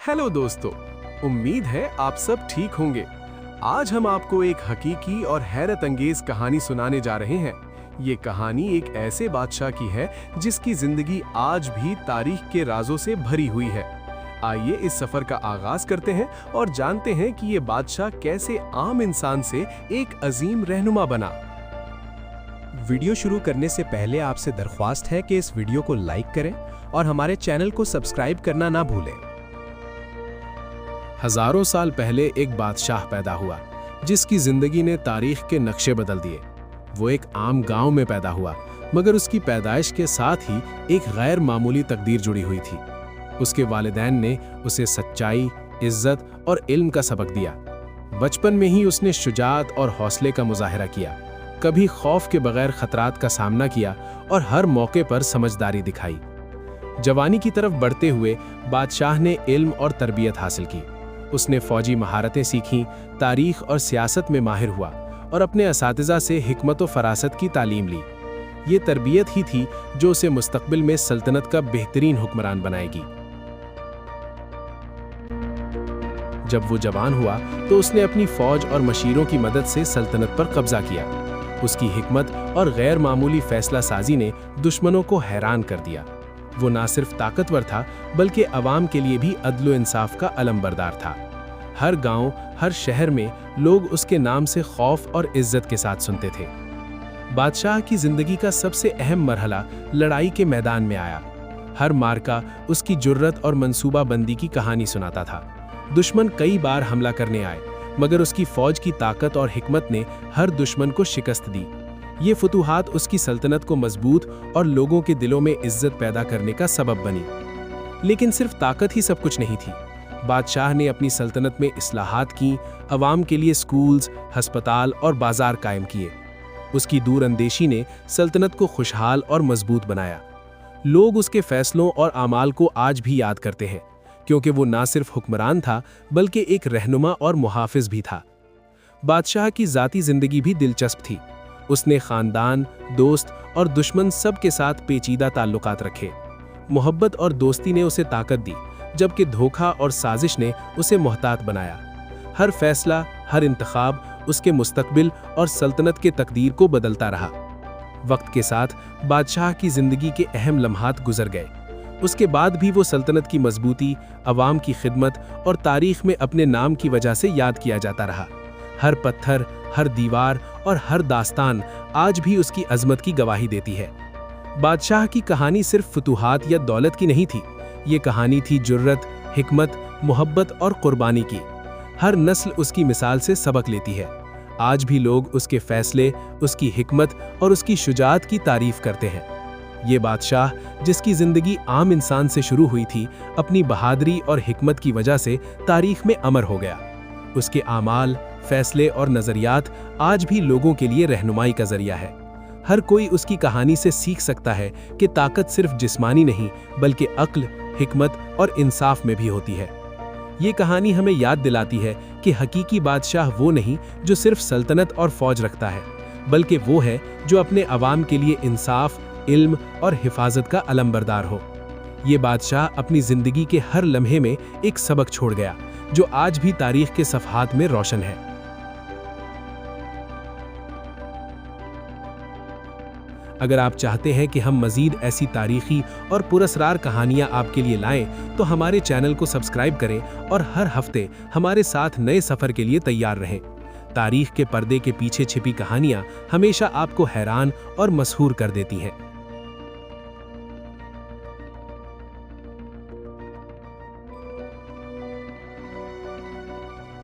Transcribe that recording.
Hello दोस्तों, उम्मीद है आप सब ठीक होंगे। आज हम आपको एक हकीकी और हैरत अंगेज कहानी सुनाने जा रहे हैं। ये कहानी एक ऐसे बादशाह की है जिसकी जिंदगी आज भी तारीख के राजों से भरी हुई है। आइए इस सफर का आगाज करते हैं और जानते हैं कि ये बादशाह कैसे आम इंसान से एक अजीम रहनुमा बना। वीडियो शुरू करने से पहले आपसे दरख्वास्त है कि इस वीडियो को लाइक करें और हमारे चैनल को सब्सक्राइब करना ना भूलें। हजारों साल पहले एक बादशाह पैदा हुआ जिसकी जिंदगी ने तारीख के नक्शे बदल दिए। वो एक आम गांव में पैदा हुआ, मगर उसकी पैदाइश के साथ ही एक गैर मामूली तकदीर जुड़ी हुई थी। उसके वालिदैन ने उसे सच्चाई, इज्जत और इल्म का सबक दिया। बचपन में ही उसने शुजाअत और हौसले का मुजाहिरा किया, कभी खौफ के बगैर खतरात का सामना किया और हर मौके पर समझदारी दिखाई। जवानी की तरफ बढ़ते हुए बादशाह ने इल्म और तरबियत हासिल की। उसने फौजी महारतें सीखीं, तारीख और सियासत में माहिर हुआ और अपने असातिज़ा से हिकमत और फरासत की तालीम ली। ये तरबियत ही थी जो उसे मुस्तकबिल में सल्तनत का बेहतरीन हुक्मरान बनाएगी। जब वो जवान हुआ तो उसने अपनी फौज और मशीरों की मदद से सल्तनत पर कब्जा किया। उसकी हिकमत और गैर मामूली फैसला साजी ने दुश्मनों को हैरान कर दिया। वो ना सिर्फ ताकतवर था बल्कि अवाम के लिए भी अदल व इंसाफ का अलमबरदार था। हर गांव, हर शहर में लोग उसके नाम से खौफ और इज्जत के साथ सुनते थे। बादशाह की जिंदगी का सबसे अहम मरहला लड़ाई के मैदान में आया। हर मार्का उसकी जुर्रत और मंसूबाबंदी की कहानी सुनाता था। दुश्मन कई बार हमला करने आए, मगर उसकी फौज की ताकत और हिकमत ने हर दुश्मन को शिकस्त दी। ये फतूहात उसकी सल्तनत को मजबूत और लोगों के दिलों में इज्जत पैदा करने का सबब बनी। लेकिन सिर्फ ताकत ही सब कुछ नहीं थी। बादशाह ने अपनी सल्तनत में इस्लाहात की, अवाम के लिए स्कूल्स, हस्पताल और बाजार कायम किए। उसकी दूरअंदेशी ने सल्तनत को खुशहाल और मजबूत बनाया। लोग उसके फैसलों और आमाल को आज भी याद करते हैं, क्योंकि वो ना सिर्फ हुक्मरान था बल्कि एक रहनुमा और मुहाफिज भी था। बादशाह की ज़ाती ज़िंदगी भी दिलचस्प थी। उसने ख़ानदान, दोस्त और दुश्मन सब के साथ पेचीदा ताल्लुकात रखे। मोहब्बत और दोस्ती ने उसे ताकत दी, जबकि धोखा और साजिश ने उसे मोहतात बनाया। हर फैसला, हर इंतखाब उसके मुस्तकबिल और सल्तनत के तकदीर को बदलता रहा। वक्त के साथ बादशाह की ज़िंदगी के अहम लम्हात गुजर गए। उसके बाद भी वो सल्तनत की मजबूती, अवाम की खिदमत और तारीख में अपने नाम की वजह से याद किया जाता रहा। हर पत्थर, हर दीवार और हर दास्तान आज भी उसकी अजमत की गवाही देती है। बादशाह की कहानी सिर्फ फतूहात या दौलत की नहीं थी। ये कहानी थी जुर्रत, हिकमत, मोहब्बत और कुर्बानी की। हर नस्ल उसकी मिसाल से सबक लेती है। आज भी लोग उसके फैसले, उसकी हिकमत और उसकी शुजाअत की तारीफ करते हैं। ये बादशाह, जिसकी जिंदगी आम इंसान से शुरू हुई थी, अपनी बहादुरी और हिकमत की वजह से तारीख में अमर हो गया। उसके आमाल, फैसले और नज़रियात आज भी लोगों के लिए रहनुमाई का जरिया है। हर कोई उसकी कहानी से सीख सकता है कि ताकत सिर्फ जिस्मानी नहीं बल्कि अक्ल, हिकमत और इंसाफ में भी होती है। ये कहानी हमें याद दिलाती है कि हकीकी बादशाह वो नहीं जो सिर्फ सल्तनत और फौज रखता है, बल्कि वो है जो अपने अवाम के लिए इंसाफ, इल्म और हिफाजत का अलमबरदार हो। ये बादशाह अपनी जिंदगी के हर लम्हे में एक सबक छोड़ गया, जो आज भी तारीख के सफ़हात में रोशन है। अगर आप चाहते हैं कि हम मज़ीद ऐसी तारीखी और पुरस्कार कहानियां आपके लिए लाएं, तो हमारे चैनल को सब्सक्राइब करें और हर हफ्ते हमारे साथ नए सफ़र के लिए तैयार रहें। तारीख के पर्दे के पीछे छिपी कहानियां हमेशा आपको हैरान और मसहूर कर देती हैं।